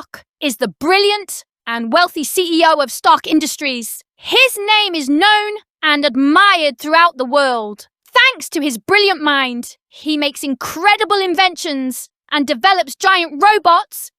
Stark is the brilliant and wealthy CEO of Stark Industries. His name is known and admired throughout the world. Thanks to his brilliant mind, he makes incredible inventions and develops giant robots,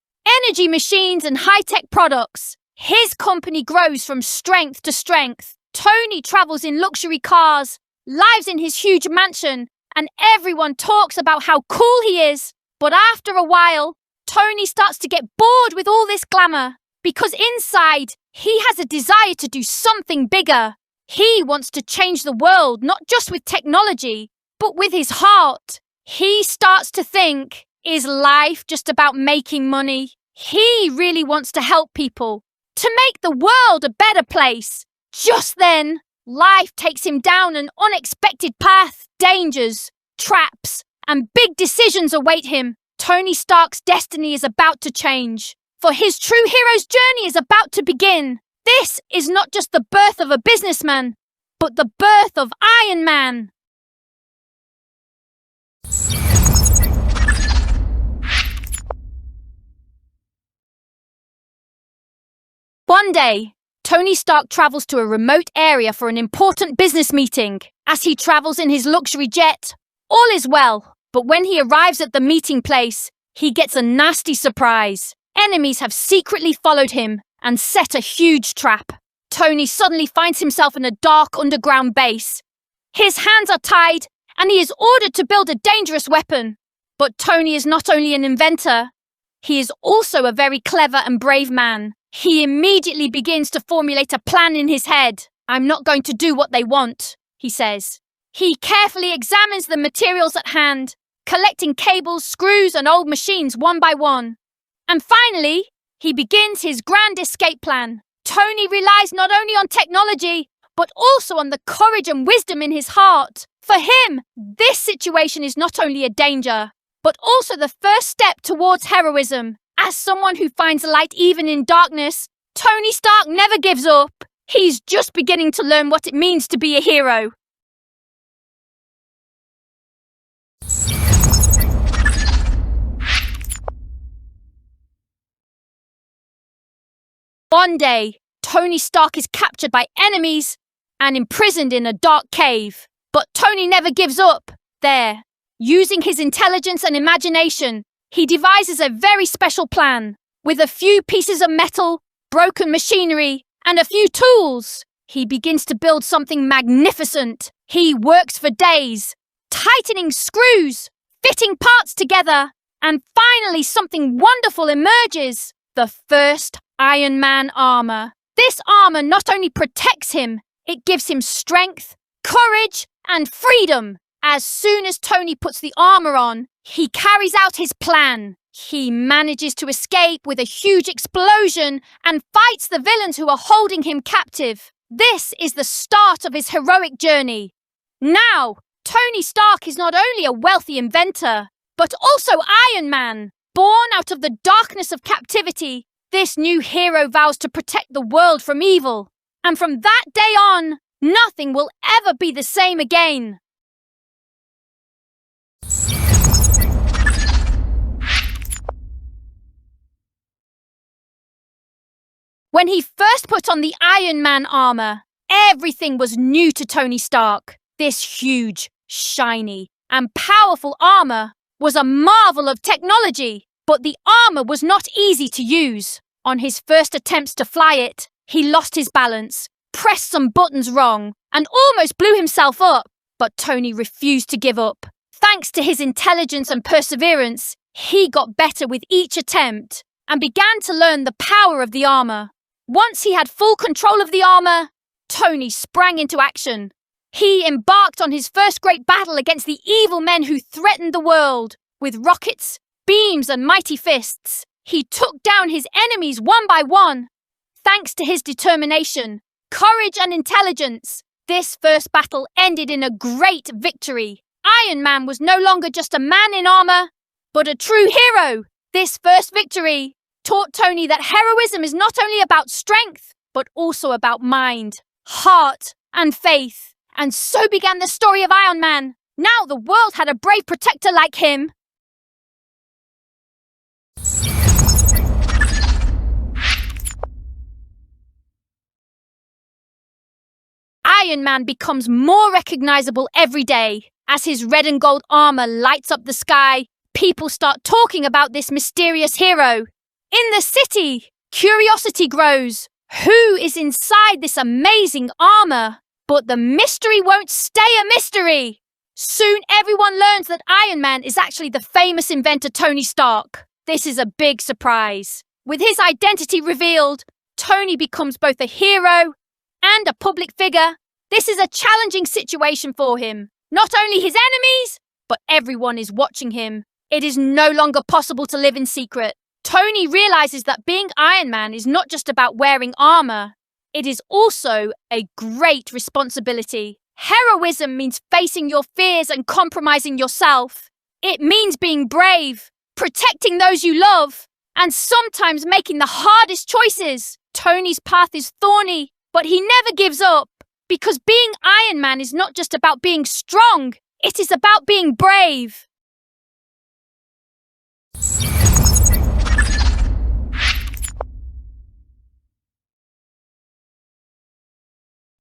energy machines, and high-tech products. His company grows from strength to strength. Tony travels in luxury cars, lives in his huge mansion, and everyone talks about how cool he is. But after a while, Tony starts to get bored with all this glamour because inside, he has a desire to do something bigger. He wants to change the world, not just with technology, but with his heart. He starts to think, is life just about making money? He really wants to help people, to make the world a better place. Just then, life takes him down an unexpected path. Dangers, traps, and big decisions await him. Tony Stark's destiny is about to change, for his true hero's journey is about to begin. This is not just the birth of a businessman, but the birth of Iron Man. One day, Tony Stark travels to a remote area for an important business meeting. As he travels in his luxury jet, all is well. But when he arrives at the meeting place, he gets a nasty surprise. Enemies have secretly followed him and set a huge trap. Tony suddenly finds himself in a dark underground base. His hands are tied and he is ordered to build a dangerous weapon. But Tony is not only an inventor, he is also a very clever and brave man. He immediately begins to formulate a plan in his head. I'm not going to do what they want, he says. He carefully examines the materials at hand, collecting cables, screws, and old machines one by one. And finally, he begins his grand escape plan. Tony relies not only on technology, but also on the courage and wisdom in his heart. For him, this situation is not only a danger, but also the first step towards heroism. As someone who finds light even in darkness, Tony Stark never gives up. He's just beginning to learn what it means to be a hero. One day, Tony Stark is captured by enemies and imprisoned in a dark cave. But Tony never gives up. There, using his intelligence and imagination, he devises a very special plan. With a few pieces of metal, broken machinery, and a few tools, he begins to build something magnificent. He works for days, tightening screws, fitting parts together, and finally something wonderful emerges. The first Iron Man armor. This armor not only protects him, it gives him strength, courage, and freedom. As soon as Tony puts the armor on, he carries out his plan. He manages to escape with a huge explosion and fights the villains who are holding him captive. This is the start of his heroic journey. Now, Tony Stark is not only a wealthy inventor, but also Iron Man. Born out of the darkness of captivity, this new hero vows to protect the world from evil. And from that day on, nothing will ever be the same again. When he first put on the Iron Man armor, everything was new to Tony Stark. This huge, shiny, and powerful armor was a marvel of technology, but the armor was not easy to use. On his first attempts to fly it, he lost his balance, pressed some buttons wrong, and almost blew himself up. But Tony refused to give up. Thanks to his intelligence and perseverance, he got better with each attempt and began to learn the power of the armor. Once he had full control of the armor, Tony sprang into action. He embarked on his first great battle against the evil men who threatened the world. With rockets, beams, and mighty fists, he took down his enemies one by one. Thanks to his determination, courage, and intelligence, this first battle ended in a great victory. Iron Man was no longer just a man in armor, but a true hero. This first victory taught Tony that heroism is not only about strength, but also about mind, heart, and faith. And so began the story of Iron Man. Now the world had a brave protector like him. Iron Man becomes more recognizable every day. As his red and gold armor lights up the sky, people start talking about this mysterious hero. In the city, curiosity grows. Who is inside this amazing armor? But the mystery won't stay a mystery. Soon everyone learns that Iron Man is actually the famous inventor Tony Stark. This is a big surprise. With his identity revealed, Tony becomes both a hero and a public figure. This is a challenging situation for him. Not only his enemies, but everyone is watching him. It is no longer possible to live in secret. Tony realizes that being Iron Man is not just about wearing armor. It is also a great responsibility. Heroism means facing your fears and compromising yourself. It means being brave, protecting those you love, and sometimes making the hardest choices. Tony's path is thorny, but he never gives up. Because being Iron Man is not just about being strong, it is about being brave.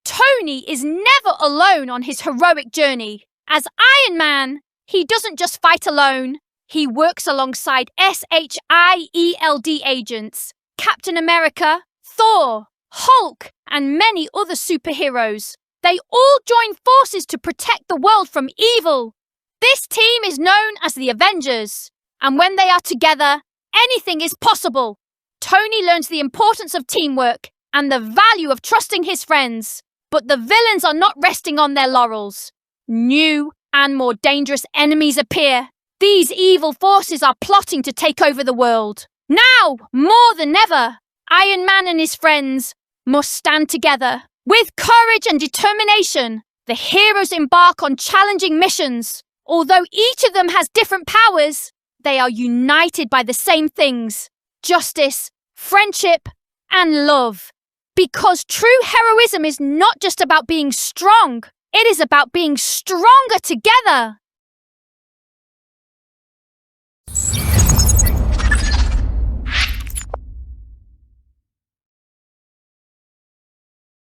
Tony is never alone on his heroic journey. As Iron Man, he doesn't just fight alone. He works alongside SHIELD agents, Captain America, Thor, Hulk, and many other superheroes. They all join forces to protect the world from evil. This team is known as the Avengers, and when they are together, anything is possible. Tony learns the importance of teamwork and the value of trusting his friends. But the villains are not resting on their laurels. New and more dangerous enemies appear. These evil forces are plotting to take over the world. Now, more than ever, Iron Man and his friends must stand together. With courage and determination, the heroes embark on challenging missions. Although each of them has different powers, they are united by the same things: justice, friendship, and love. Because true heroism is not just about being strong, it is about being stronger together.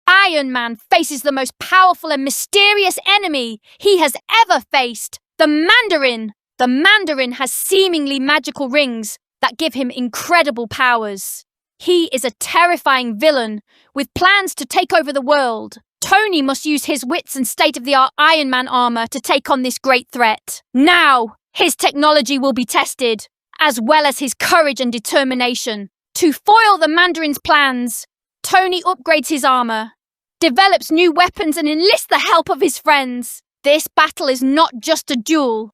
Iron Man faces the most powerful and mysterious enemy he has ever faced, the Mandarin. The Mandarin has seemingly magical rings that give him incredible powers. He is a terrifying villain with plans to take over the world. Tony must use his wits and state-of-the-art Iron Man armor to take on this great threat. Now, his technology will be tested, as well as his courage and determination. To foil the Mandarin's plans, Tony upgrades his armor, develops new weapons, and enlists the help of his friends. This battle is not just a duel.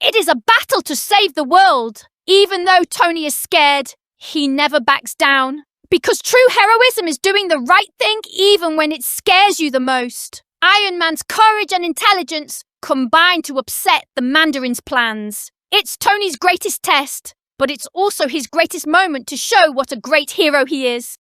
It is a battle to save the world. Even though Tony is scared, he never backs down. Because true heroism is doing the right thing even when it scares you the most. Iron Man's courage and intelligence combine to upset the Mandarin's plans. It's Tony's greatest test, but it's also his greatest moment to show what a great hero he is.